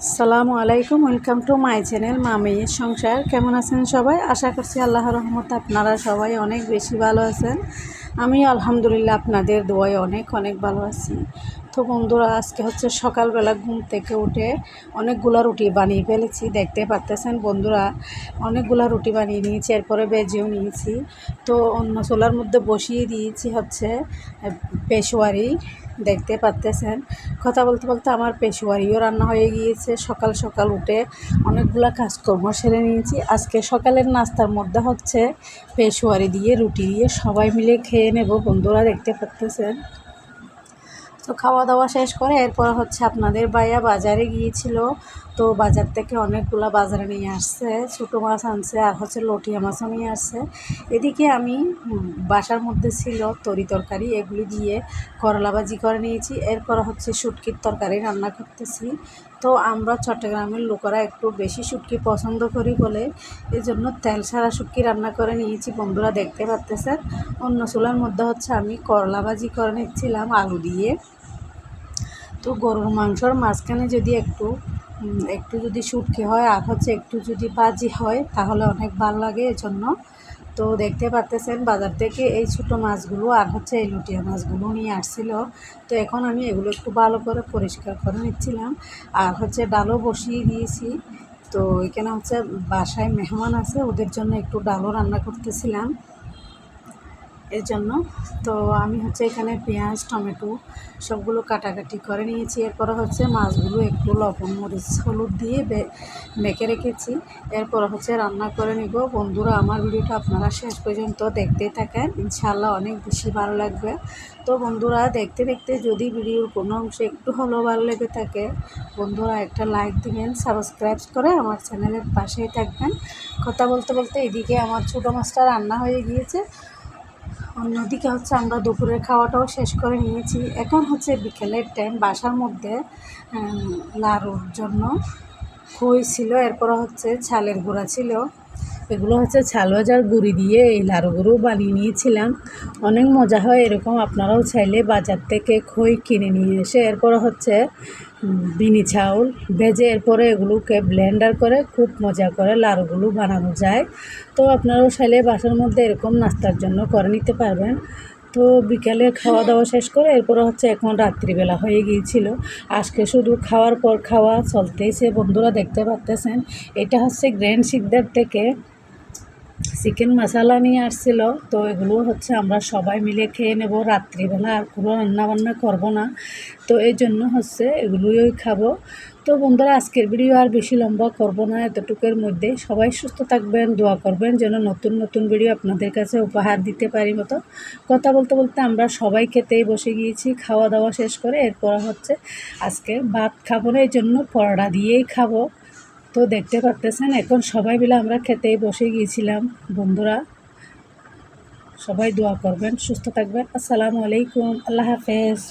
আসসালামু আলাইকুম, welcome to my channel মা মেয়ের সংসার। কেমন আছেন সবাই? আশা করছি আল্লাহর রহমতে আপনারা সবাই অনেক বেশি ভালো আছেন। আমি আলহামদুলিল্লাহ আপনাদের দোয়ায় অনেক অনেক ভালো আছি। তো বন্ধুরা, আজকে হচ্ছে সকালবেলা ঘুম থেকে উঠে অনেকগুলো রুটি বানিয়ে ফেলেছি। দেখতে পারতেছেন বন্ধুরা, অনেকগুলো রুটি বানিয়ে নিয়েছি, এরপরে ভেজেও নিয়েছি। তো অন্য চুলার মধ্যে বসিয়ে দিয়েছি হচ্ছে পেশোয়ারি। দেখতে পারতেছেন, কথা বলতে বলতে আমার পেশোয়ারিও রান্না হয়ে গিয়েছে। সকাল সকাল উঠে অনেকগুলো কাজকর্ম সেরে নিয়েছি। আজকে সকালের নাস্তার মধ্যে হচ্ছে পেশোয়ারি দিয়ে রুটি দিয়ে সবাই মিলে খেয়ে নেব। বন্ধুরা দেখতে পারতেছেন। তো খাওয়া দাওয়া শেষ করে এরপর হচ্ছে আপনাদের ভাইয়া বাজারে গিয়েছিল। তো বাজার থেকে অনেকগুলো বাজারে নিয়ে আসছে, ছোটো মাছ আনছে আর হচ্ছে লটিয়া মাছও নিয়ে আসছে। এদিকে আমি বাসার মধ্যে ছিল তরকারি, এগুলি দিয়ে করলা ভাজি করে নিয়েছি। এরপর হচ্ছে শুটকির তরকারি রান্না করতেছি। তো আমরা চট্টগ্রামের লোকেরা একটু বেশি শুটকি পছন্দ করি বলে এজন্য তেল ছাড়া শুটকি রান্না করে নিয়েছি। বন্ধুরা দেখতে পারতেছেন, অন্য চুলার মধ্যে হচ্ছে আমি করলা ভাজি করে নিচ্ছিলাম আলু দিয়ে। তো গরুর মাংসর মাঝখানে যদি একটু যদি শুটকি হয় আর হচ্ছে একটু যদি ভাজি হয় তাহলে অনেক ভালো লাগে, এজন্য। তো দেখতে পারতেছেন বাজার থেকে এই ছোটো মাছগুলো আর হচ্ছে এই লুটিয়া মাছগুলো নিয়ে আসছিল। তো এখন আমি এগুলো একটু ভালো করে পরিষ্কার করে নিচ্ছিলাম আর হচ্ছে ডালও বসিয়ে দিয়েছি। তো এখানে হচ্ছে বাসায় মেহমান আছে, ওদের জন্য একটু ডালও রান্না করতেছিলাম এর জন্য। তো আমি হচ্ছে এখানে পেঁয়াজ টমেটো সবগুলো কাটাকাটি করে নিয়েছি। এরপর হচ্ছে মাছগুলো একটু লবণ মরিচ হলুদ দিয়ে মেখে রেখেছি। এরপর হচ্ছে রান্না করে নিব। বন্ধুরা, আমার ভিডিওটা আপনারা শেষ পর্যন্ত দেখতেই থাকেন, ইনশাআল্লাহ অনেক বেশি ভালো লাগবে। তো বন্ধুরা, দেখতে দেখতে যদি ভিডিওর কোনো অংশে একটু হলেও ভালো লেগে থাকে, বন্ধুরা একটা লাইক দিবেন, সাবস্ক্রাইব করে আমার চ্যানেলের পাশেই থাকবেন। কথা বলতে বলতে এদিকে আমার ছোটো মাছটা রান্না হয়ে গিয়েছে। অন্যদিকে হচ্ছে আমরা দুপুরের খাওয়াটাও শেষ করে নিয়েছি। এখন হচ্ছে বিকেলের টাইম। বাসার মধ্যে লাড়ুর জন্য খই ছিল, এরপর হচ্ছে ছালের গুঁড়া ছিল। এগুলো হচ্ছে ছাল ভাজার গুঁড়ি দিয়ে এই লাড়ুগুলো বানিয়ে নিয়েছিলাম। অনেক মজা হয় এরকম। আপনারাও চাইলে বাজার থেকে খই কিনে নিয়ে এসে এরপর হচ্ছে বিনি চাউল ভেজে এরপরে এগুলোকে ব্লেন্ডার করে খুব মজা করে লাড়ুগুলো বানানো যায়। তো আপনারাও চাইলে বাসার মধ্যে এরকম নাস্তার জন্য করে নিতে পারবেন। তো বিকালে খাওয়া দাওয়া শেষ করে এরপর হচ্ছে এখন রাত্রিবেলা হয়ে গিয়েছিল। আজকে শুধু খাওয়ার পর খাওয়া চলতেইছে। বন্ধুরা দেখতে পারতেছেন, এটা হচ্ছে গ্র্যান্ড শিকদার থেকে চিকেন মশলা নিয়ে আসছিল। তো এগুলো হচ্ছে আমরা সবাই মিলে খেয়ে নেব রাত্রিবেলা, আর কোনো রান্নাবান্না করব না। তো এই জন্য হচ্ছে এগুলোই খাবো। তো বন্ধুরা, আজকের ভিডিও আর বেশি লম্বা করব না, এতটুকুর মধ্যে। সবাই সুস্থ থাকবেন, দোয়া করবেন যেন নতুন নতুন ভিডিও আপনাদের কাছে উপহার দিতে পারি মতো। কথা বলতে বলতে আমরা সবাই খেতেই বসে গিয়েছি। খাওয়া দাওয়া শেষ করে এরপর হচ্ছে আজকে ভাত খাবো না, এই জন্য পরোটা দিয়েই খাবো। তো দেখতে পারতেছেন এখন সবাই মিলে আমরা খেতেই বসে গিয়েছিলাম। বন্ধুরা, সবাই দোয়া করবেন, সুস্থ থাকবেন। আসসালামু আলাইকুম, আল্লাহ হাফেজ।